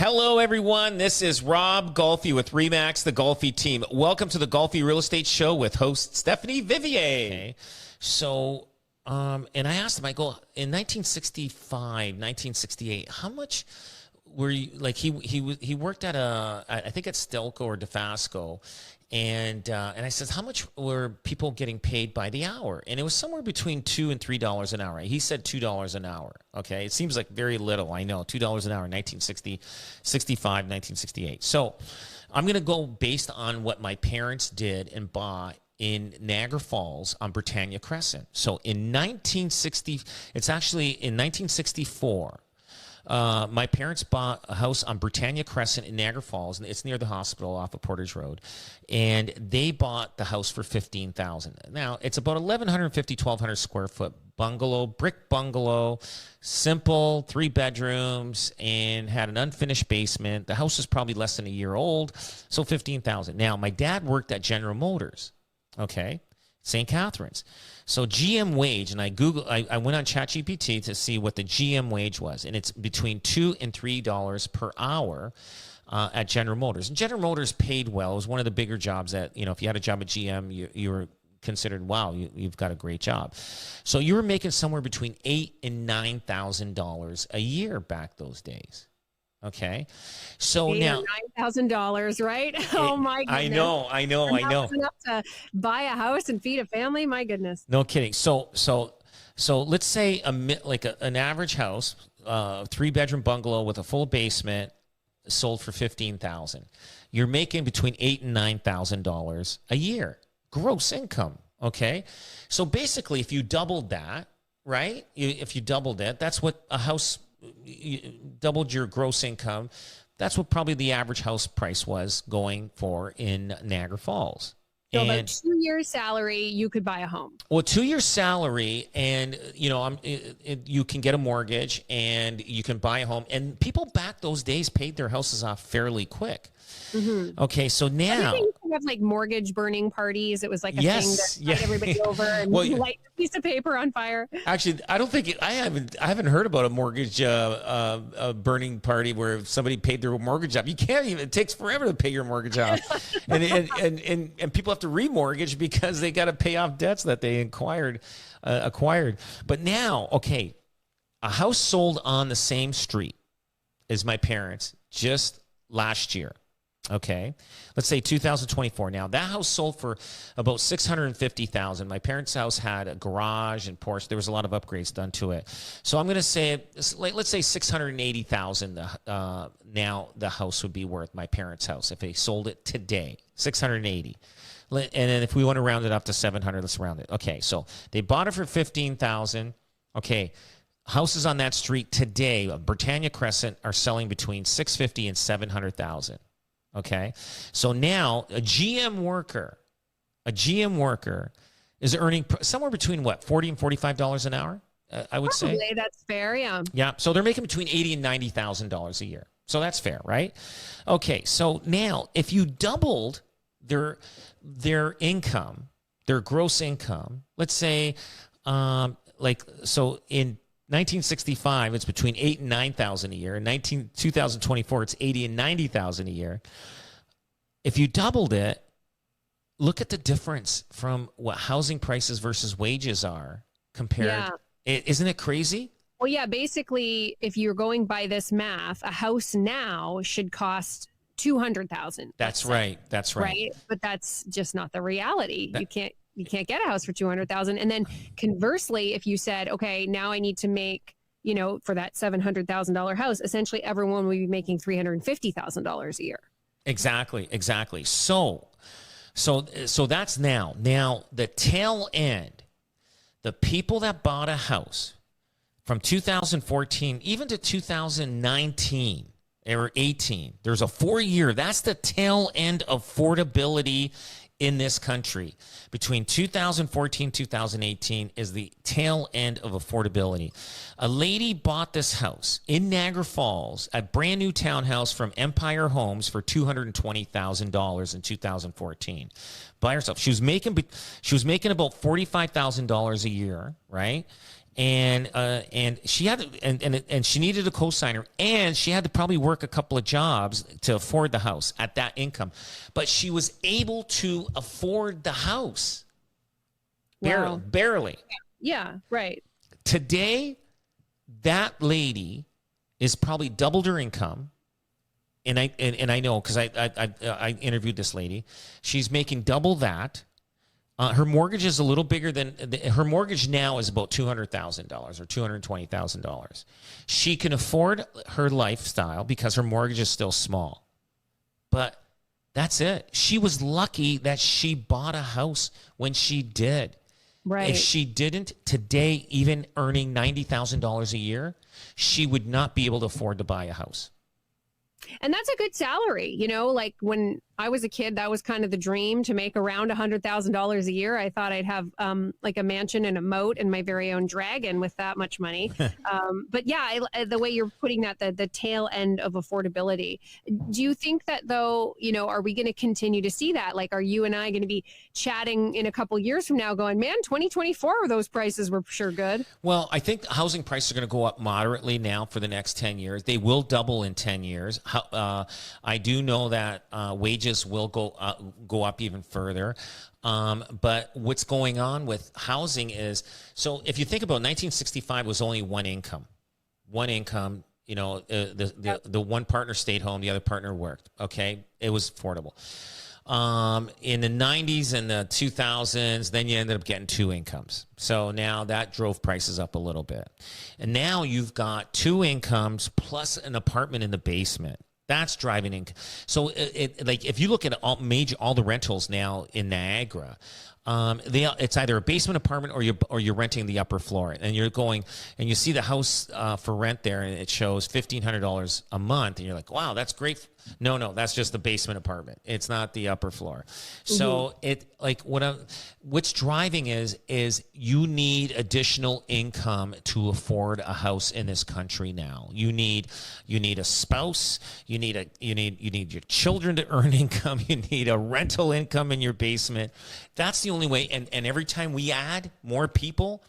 Hello, everyone. This is Rob Golfi with Remax, the Golfi team. Welcome to the Golfi Real Estate Show with host Stephanie Vivier. So, and I asked him, I go, in 1965, 1968, how much were you, like, he worked at I think at Stelco or DeFasco. And I says, how much were people getting paid by the hour? And it was somewhere between $2 and $3 an hour. He said $2 an hour. Okay, it seems like very little. I know, $2 an hour in 1965, 1968. So I'm going to go based on what my parents did and bought in Niagara Falls on Britannia Crescent. So in 1960, it's actually in 1964. My parents bought a house on Britannia Crescent in Niagara Falls, and it's near the hospital off of Portage Road. And they bought the house for $15,000. Now it's about 1,150, 1,200 square foot bungalow, brick bungalow, simple, 3 bedrooms, and had an unfinished basement. The house is probably less than a year old, so $15,000. Now my dad worked at General Motors, okay, St. Catharines. So GM wage, and I went on ChatGPT to see what the GM wage was, and it's between $2 and $3 per hour at General Motors. And General Motors paid well. It was one of the bigger jobs that, you know, if you had a job at GM, you were considered, wow, you've got a great job. So you were making somewhere between $8,000 and $9,000 a year back those days. Okay, so now $9,000, right? Oh my goodness! I know. Enough to buy a house and feed a family. My goodness. No kidding. So let's say an average house, 3-bedroom bungalow with a full basement, sold for $15,000. You're making between $8,000 and $9,000 a year gross income. Okay, so basically, if you doubled that, right? If you doubled it, that's what a house. You doubled your gross income. That's what probably the average house price was going for in Niagara Falls. So about 2 years' salary, you could buy a home. Well, 2 years' salary, and you can get a mortgage and you can buy a home. And people back those days paid their houses off fairly quick. Mm-hmm. Okay, so now you could have like mortgage burning parties. It was like a thing that got everybody over and light a piece of paper on fire. Actually, I don't think I haven't heard about a mortgage burning party where somebody paid their mortgage off. You can't even. It takes forever to pay your mortgage off, and people have to remortgage because they got to pay off debts that they acquired. But now, okay, a house sold on the same street as my parents just last year. Okay, let's say 2024. Now that house sold for about $650,000. My parents' house had a garage and porch. There was a lot of upgrades done to it. So I'm going to say, let's say $680,000. Now the house would be worth, my parents' house, if they sold it today. $680,000. And then if we want to round it up to $700,000, let's round it. Okay, so they bought it for $15,000. Okay, houses on that street today, Britannia Crescent, are selling between $650,000 and $700,000. Okay, so now a GM worker is earning somewhere between what, $40 and $45 an hour. I would say that's fair. Yeah. Yeah. So they're making between $80,000 and $90,000 a year. So that's fair, right? Okay. So now, if you doubled their income, their gross income, let's say, so in 1965, it's between $8,000 and $9,000 a year. In 2024, it's $80,000 and $90,000 a year. If you doubled it, look at the difference from what housing prices versus wages are compared. Yeah. Isn't it crazy? Well, yeah. Basically, if you're going by this math, a house now should cost $200,000. That's right. That's right. Right, but that's just not the reality. You can't get a house for $200,000. And then conversely, if you said, okay, now I need to make, for that $700,000 house, essentially everyone would be making $350,000 a year. Exactly. So that's now. Now the tail end, the people that bought a house from 2014 even to 2019 or 18, there's a 4-year. That's the tail end of affordability in this country. Between 2014 and 2018 is the tail end of affordability. A lady bought this house in Niagara Falls, a brand new townhouse from Empire Homes for $220,000 in 2014 by herself. She was making about $45,000 a year, right? and she had and she needed a co-signer, and she had to probably work a couple of jobs to afford the house at that income, but she was able to afford the house. Wow. Barely. Yeah, right. Today, that lady is probably doubled her income. And I know, because I interviewed this lady. She's making double that. Her mortgage is a little bigger than her mortgage now is about $200,000 or $220,000. She can afford her lifestyle because her mortgage is still small. But that's it. She was lucky that she bought a house when she did. Right. If she didn't, today, even earning $90,000 a year, she would not be able to afford to buy a house. And that's a good salary. You know, like when I was a kid, that was kind of the dream, to make around $100,000 a year. I thought I'd have like a mansion and a moat and my very own dragon with that much money. But yeah, the way you're putting that, the tail end of affordability. Do you think that, though, you know, are we going to continue to see that? Like, are you and I going to be chatting in a couple years from now going, man, 2024, those prices were sure good? Well, I think housing prices are going to go up moderately now for the next 10 years. They will double in 10 years. I do know that wages will go up even further. But what's going on with housing is, so if you think about 1965 was only one income, you know, the one partner stayed home, the other partner worked. Okay. It was affordable. In the 90s and the 2000s, then you ended up getting two incomes. So now that drove prices up a little bit. And now you've got two incomes plus an apartment in the basement. That's driving income. So like if you look at all the rentals now in Niagara, it's either a basement apartment or you're renting the upper floor, and you're going and you see the house for rent there, and it shows $1,500 a month, and you're like, wow, that's great. No, that's just the basement apartment. It's not the upper floor. So what's driving is you need additional income to afford a house in this country now. You need a spouse. You need your children to earn income. You need a rental income in your basement. That's the only way. And every time we add more people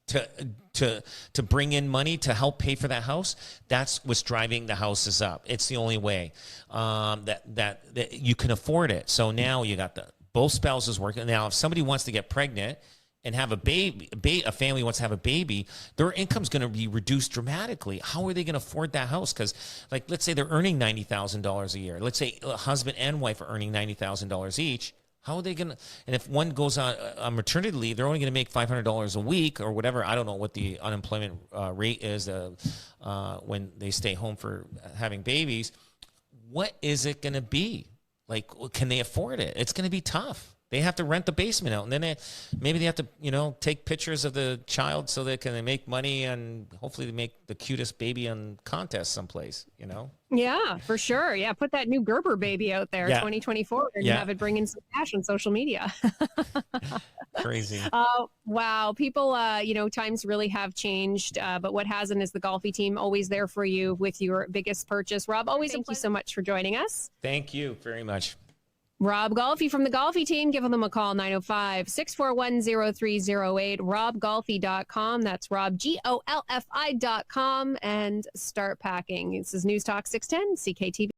to bring in money to help pay for that house, that's what's driving the houses up. It's the only way that you can afford it. So now you got both spouses working. Now, if somebody wants to get pregnant and have a baby, a family wants to have a baby, their income's going to be reduced dramatically. How are they going to afford that house? Because, like, let's say they're earning $90,000 a year. Let's say a husband and wife are earning $90,000 each. How are they going to, and if one goes on maternity leave, they're only going to make $500 a week or whatever. I don't know what the unemployment rate is when they stay home for having babies. What is it going to be? Like, can they afford it? It's going to be tough. They have to rent the basement out, and then maybe they have to, take pictures of the child so they can make money, and hopefully they make the cutest baby on contest someplace, Yeah, for sure. Yeah, put that new Gerber baby out there, 2024, and have it bring in some cash on social media. Crazy. Wow. People, times really have changed, but what hasn't is the Golfi team, always there for you with your biggest purchase. Rob, always thank you so much for joining us. Thank you very much. Rob Golfi from the Golfi team. Give them a call, 905-641-0308, robgolfi.com. That's Rob, GOLFI.com, and start packing. This is News Talk 610 CKTV.